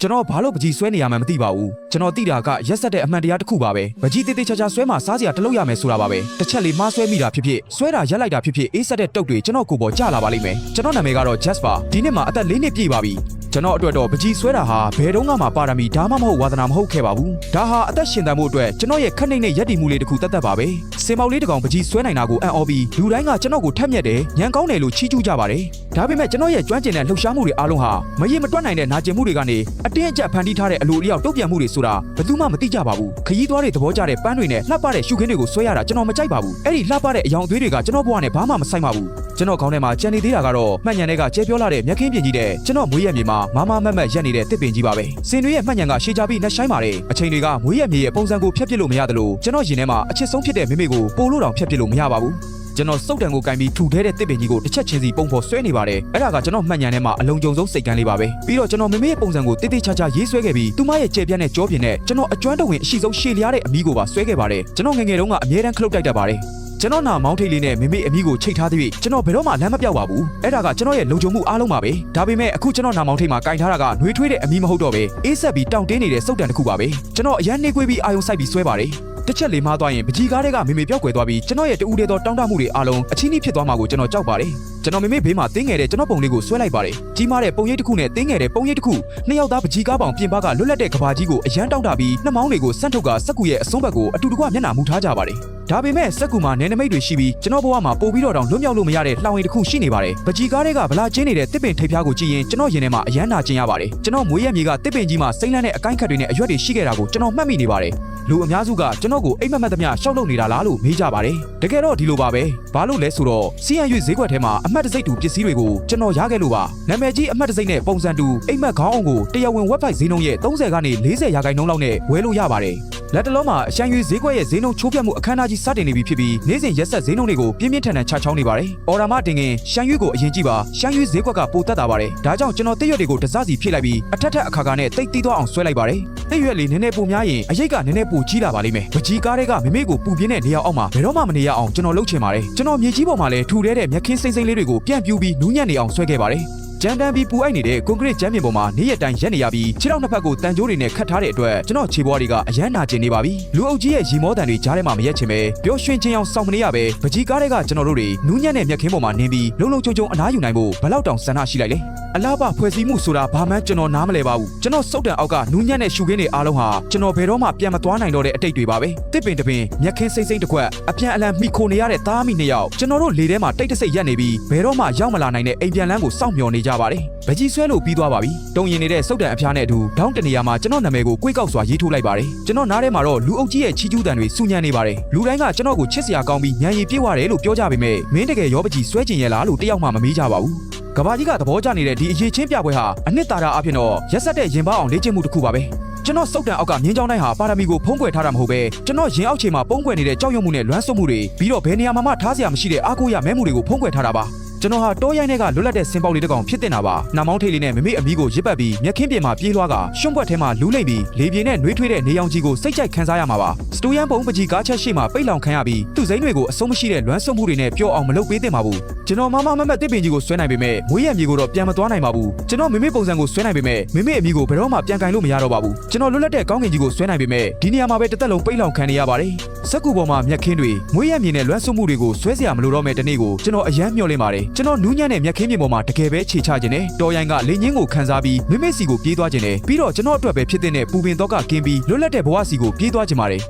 ကျွန်တော်ဘာလို့ပကြီးဆွဲနေရမှန်းမသိပါဘူးကျွန်တော်သိတာကရက်ဆက်တဲ့အမှန်တရားတစ်ခုပါပဲပကြီးတေးသေးချာချာဆွဲမှာစားစရာတလုပ်ရမယ်ဆိုတာပါပဲတစ်ချက်လေးမှားဆွဲမိတာဖြစ်ဖြစ်ဆွဲတာရက်လိုက်တာဖြစ်ဖြစ်အေးဆက်တဲ့တုတ်တွေကျွန်တော်ကိုယ်ပေါ်ကျလာပါလိမ့်မယ်ကျွန်တော်နာမည်ကတော့ Jasper ဒီနှစ်မှာအသက်4နှစ်ပြည့်ပါပြီကျွန်တော်အတွက်တော့ပကြီးဆွဲတာဟာဘယ်တော့မှပါရမီဒါမှမဟုတ်ဝါသနာမဟုတ်ခဲ့ပါဘူးဒါဟာအသက်ရှင်သန်မှုအတွက်ကျွန်တော်ရဲ့ခက်နှိမ့်နဲ့ရက်တည်မှုလေးတစ်ခုတတ်ပါပဲစင်ပေါက်လေးတစ်ကောင်ပကြီးဆွဲနိုင်တာကိုအံ့ဩပြီးလူတိုင်းကကျွန်တော်ကိုထက်မြက်တယ်ညံကောင်းတယ်လို့ချီးကျူးကြပါတယ်ဒါပေမဲ့ကျွန်တော်ရဲ့ကျွမ်းကျင်တဲ့လှုပ်ရှားမှုတွေအားလုံးဟာမရေမတွက်နိုင်တဲ့နာကျင်မှုတွေကနေအတင်းအကျပ်ဖန်တီးထားတဲ့အလိုအလျောက်တုံ့ပြန်မှုတွေဆိုတာဘယ်သူမှမသိကြပါဘူးခရီးသွားတွေသဘောကျတဲ့ပန်းတွေနဲ့လှပတဲ့ရှုခင်းတွေကိုဆွဲရတာကျွန်တော်မကြိုက်ပါဘူးအဲ့ဒီလှပတဲ့အယောင်အသွေးတွေကကျွန်တော်ဘဝနဲ့ဘာမှမဆိုင်ပါဘူးကျွန်တော်ခေါင်းထဲမှာကြံနေသေးတာကတော့မှတ်ဉာဏ်တွေကကျဲပြောလာတဲ့မျက်ခင်းပြင်ကြီးတဲ့ကျွန်တော်မွေးရမြေမှာမမမတ်မတ်ရက်နေတဲ့တစ်ပင်ကြီးပါပဲစင်တွေရဲ့မှတ်ဉာဏ်ကရှေ့ကြပြီးနှက်ဆိုင်ပါတယ်အချိန်တွေကမွေးရမြေရဲ့ပုံစံကိုဖျက်ပစ်လို့မရတယ်လို့ကျွန်တော်ရင်ထဲမှာအချစ်ဆုံးဖြစ်တဲ့မိမိကိုပို့လို့တောင်ဖျက်ပစ်လို့မရပါဘူးကျွန်တော်စုပ်တံကိုကင်ပြီးထူထဲတဲ့တစ်ပင်ကြီးကိုတစ်ချက်ချင်းစီပုံဖော်ဆွဲနေပါတယ်အဲ့ဒါကကျွန်တော်မှတ်ဉာဏ်ထဲမှာအလုံးကြုံဆုံးစိတ်ကန်းလေးပါပဲပြီးတော့ကျွန်တော်မိမိရဲ့ပုံစံကိုတိတိကျကျရေးဆွဲခဲ့ပြီးသူမရဲ့ကြဲပြန့်တဲ့ကြောပြင်နဲ့ကျွန်တော်အကျွမ်းတဝင်အရှိဆုံးရှေ့လျားတဲ့အမီးကိုပါဆွဲခဲ့ပါတယ်ကျွန်တော်ငယ်ငယ်တုန်းကအမြဲတမ်းခလုတ်တိုက်တတ်ပါတယ်ကျွန်တော်နာမောင်းထိတ်လေးနဲ့မိမိအမီးကိုချိတ်ထားသဖြင့်ကျွန်တော်ဘယ်တော့မှလမ်းမပြောက်ပါဘူးအဲ့ဒါကကျွန်တော်ရဲ့လုံခြုံမှုအားလုံးပါပဲဒါပေမဲ့အခုကျွန်တော်နာမောင်းထိတ်မှာကင်ထားတာကနှွေးထွေးတဲ့အမီးမဟုတ်တော့ပဲအေးဆက်ပြီးတောင့်တင်းနေတဲ့စုပ်တံတစ်ခုပါပဲကျွန်တော်အရန်နှေးကွေးပြီးအာယုံစိုက်ပြီးဆွဲပါတယ်တစ်ချက်လေးမှားသွားရင်ပကြီးကားတွေကမေမေပြောက်ကွယ်သွားပြီးကျွန်တော်ရဲ့တူဦးတဲ့သောတောင်းတမှုတွေအားလုံးအချင်းကြီးဖြစ်သွားမှာကိုကျွန်တော်ကြောက်ပါတယ်ကျွန်တော်မေမေဘေးမှာတင်းငယ်တဲ့ကျွန်တော်ပုံလေးကိုဆွဲလိုက်ပါတယ်ကြီးမားတဲ့ပုံရိပ်တစ်ခုနဲ့တင်းငယ်တဲ့ပုံရိပ်တစ်ခုနှစ်ယောက်သားပကြီးကားပေါင်ပြင်ပကလွတ်လပ်တဲ့ကဘာကြီးကိုအရန်တောင်းတပြီးနှမောင်းတွေကိုစန့်ထုတ်ကစက်ကူရဲ့အစွန်းဘက်ကိုအတူတကွမျက်နှာမူထားကြပါတယ်ဒါပေမဲ့စက်ကူမှာနယ်နိမိတ်တွေရှိပြီးကျွန်တော်ဘဝမှာပို့ပြီးတော့တောင်လွတ်မြောက်လို့မရတဲ့လှောင်ရင်တစ်ခုရှိနေပါတယ်ပကြီးကားတွေကဗလာကျင်းနေတဲ့တစ်ပင်ထိပ်ဖျားကိုကြည့်ရင်ကျွန်တော်ရင်ထဲမှာအရန်နာကျင်ရပါတယ်ကျွန်တော်မွေးရမြေကတစ်ပင်ကြီးမှာစိမ့်လန်းတဲ့အကိုင်းခတ်တွေနဲ့အရွက်တွေရှိခဲ့တာကိုကျွန်တော်မှတ်မိနေပါတယ်လူအများစုကကျွန်တော်ကိုအိမ်မက်မက်သမျှရှောက်လုပ်နေတာလားလို့မေးကြပါတယ်တကယ်တော့ဒီလိုပါပဲဘာလို့လဲဆိုတော့ CNU ဈေးကွက်ထဲမှာအမှတ်တစိမ့်တူပစ္စည်းတွေကိုကျွန်တော်ရခဲ့လို့ပါနာမည်ကြီးအမှတ်တစိမ့်နဲ့ပုံစံတူအိမ်မက်ခေါင်းအောင်ကိုတရားဝင် website ဈေးနှုန်းရဲ့30ကနေ40%လောက်နဲ့ဝယ်လို့ရပါတယ်လက်တလုံးမှာအရှမ်းရွေးဈေးကွက်ရဲ့ဈေးနှုန်းချိုးဖျက်မှုအခမ်းအနားကြီးစတင်နေပြီဖြစ်ပြီးနေ့စဉ်ရက်ဆက်ဈေးနှုန်းတွေကိုပြင်းပြင်းထန်ထန်ချချောင်းနေပါတယ်။အော်ရာမတင်ခင်ရှမ်းရွေးကိုအရင်ကြည့်ပါရှမ်းရွေးဈေးကွက်ကပိုတက်တာပါတယ်။ဒါကြောင့်ကျွန်တော်တစ်ရွက်တွေကိုတစစီဖြည့်လိုက်ပြီးအထက်ထက်အခါခါနဲ့တိတ်တီးသွားအောင်ဆွဲလိုက်ပါတယ်။တစ်ရွက်လေးနည်းနည်းပိုများရင်အရိတ်ကနည်းနည်းပိုကြီးလာပါလိမ့်မယ်။ပကြီးကားတွေကမိမိကိုပူပြင်းတဲ့နေရာအောက်မှာဘယ်တော့မှမနေရအောင်ကျွန်တော်လုပ်ချင်ပါတယ်။ကျွန်တော်မြေကြီးပေါ်မှာလည်းထူတဲ့မျက်ခင်းစိမ့်စိမ့်လေးတွေကိုပြန်ပြူပြီးနူးညံ့နေအောင်ဆွဲခဲ့ပါတယ်။ကြမ်းတမ်းပြီးပူအိုက်နေတဲ့ကွန်ကရစ်ကျမ်းမြေပေါ်မှာနေ့ရက်တိုင်းရက်နေရပြီးခြေထောက်နှစ်ဖက်ကိုတန်ကြိုးတွေနဲ့ခတ်ထားတဲ့အတွက်ကျွန်တော်ခြေဘွားတွေကအယမ်းနာကျင်နေပါပြီလူအုပ်ကြီးရဲ့ရီမောတန်တွေကြားထဲမှာမရက်ချင်ပဲပျော်ရွှင်ခြင်းအောင်စောင့်မနေရပဲပကြီးကားတွေကကျွန်တော်တို့တွေနူးညံ့တဲ့မျက်ခင်းပေါ်မှာနင်းပြီးလုံလုံချုံချုံအနားယူနိုင်ဖို့ဘယ်လောက်တောင်ဆန္ဒရှိလိုက်လဲအလားပါဖွဲ့စည်းမှုဆိုတာဘာမှကျွန်တော်နားမလဲပါဘူးကျွန်တော်စုပ်တံအောက်ကနူးညံ့တဲ့ရှုခင်းတွေအားလုံးဟာကျွန်တော်ဘယ်တော့မှပြန်မသွားနိုင်တော့တဲ့အတိတ်တွေပါပဲတစ်ပင်တစ်ပင်မျက်ခင်းစိမ့်စိမ့်တစ်ခွက်အပြန်အလှန်မိခိုနေရတဲ့သားမိနှစ်ယောက်ကျွန်တော်တို့လေထဲမှာတိတ်တဆိတ်ရက်နေပြီးဘယ်တော့မှရောက်မလာနိုင်တဲ့အိမ်ပြန်လန်းကိုစောင့်မျှော်နေကြပါတယ်ပကြီးဆွဲလို့ပြီးသွားပါပြီတုံရင်နေတဲ့စုပ်တံအဖျားနဲ့အတူဒေါင်းတနေရာမှာကျွန်တော်နာမည်ကိုကွေးကောက်စွာရေးထိုးလိုက်ပါတယ်ကျွန်တော်နားထဲမှာတော့လူအုပ်ကြီးရဲ့ချီကျူးတန်တွေစူညံနေပါတယ်လူတိုင်းကကျွန်တော်ကိုချစ်စရာကောင်းပြီးညံရည်ပြေးသွားတယ်လို့ပြောကြပေမဲ့မင်းတကယ်ရောပကြီးဆွဲကျင်ရလားလို့တယောက်မှမမေးကြပါဘူးကဘာကြီးကသဘောကျနေတဲ့ဒီအရေးချင်းပြပွဲဟာအနှစ်သာရအဖြစ်တော့ရက်ဆက်တဲ့ရင်ပေါအောင်လေ့ကျင့်မှုတစ်ခုပါပဲကျွန်တော်စုပ်တံအောက်ကမြင်းချောင်းတိုင်းဟာပါရမီကိုဖုံးကွယ်ထားတာမဟုတ်ပဲကျွန်တော်ရင်အောက်ခြေမှာပုံကွယ်နေတဲ့ကြောက်ရွံ့မှုနဲ့လွမ်းဆွမှုတွေပြီးတော့ဘယ်နေရာမှာမှထားစရာမရှိတဲ့အားကိုးရမဲမှုတွေကိုဖုံးကွယ်ထားတာပါကျွန်တော်ဟာတိုးရိုင်းတွေကလွတ်လပ်တဲ့စင်ပေါက်လေးတစ်ကောင်ဖြစ်တင်တာပါနှာမောင်းထိတ်လေးနဲ့မိမိအမီးကိုရစ်ပတ်ပြီးမျက်ခင်းပြင်မှာပြေးလွှားကရှွန့်ပွက်ထဲမှာလူးလိမ့်ပြီးလေပြေနဲ့နှွေးထွေးတဲ့နေရောင်ကြီးကိုစိတ်ကြိုက်ခံစားရမှာပါစတူယန်ပုံပကြီးကားချက်ရှိမှပိတ်လောင်ခံရပြီးသူ့စိမ့်တွေကိုအဆုံးမရှိတဲ့လွမ်းဆွမှုတွေနဲ့ပျော့အောင်မလုပ်ပေးသင့်ပါဘူးကျွန်တော်မမမတ်တစ်ပင်ကြီးကိုဆွဲနိုင်ပေမဲ့မွေးရမြေကိုတော့ပြန်မသွားနိုင်ပါဘူးကျွန်တော်မိမိပုံစံကိုဆွဲနိုင်ပေမဲ့မိမိအမီးကိုဘယ်တော့မှပြန်ကင်လို့မရတော့ပါဘူးကျွန်တော်လွတ်လပ်တဲ့ကောင်းကင်ကြီးကိုဆွဲနိုင်ပေမဲ့ဒီနေရာမှာပဲတစ်သက်လုံးပိတ်လောင်ခံနေရပါတယ်စက်ကူပေါ်မှာမျက်ခင်းတွေမွေးရမြေနဲ့လွမ်းဆွမှုတွေကိုဆွဲเสียမလို့တော့မဲ့တနေ့ကိုကျွန်တော်အယမ်းမျှော်လင့်ပါတယ်ကျွန်တော်နူးညံ့တဲ့မျက်ခင်းပြင်ပေါ်မှာတကယ်ပဲခြေချခြင်းနဲ့တော်ရိုင်းကလေငင်းကိုခန်းစားပြီးမိမိစီကိုပြေးသွားခြင်းနဲ့ပြီးတော့ကျွန်တော်အတွက်ပဲဖြစ်တဲ့ပူပင်တော့ကကင်းပြီးလွတ်လပ်တဲ့ဘဝစီကိုပြေးသွားခြင်းပါတယ်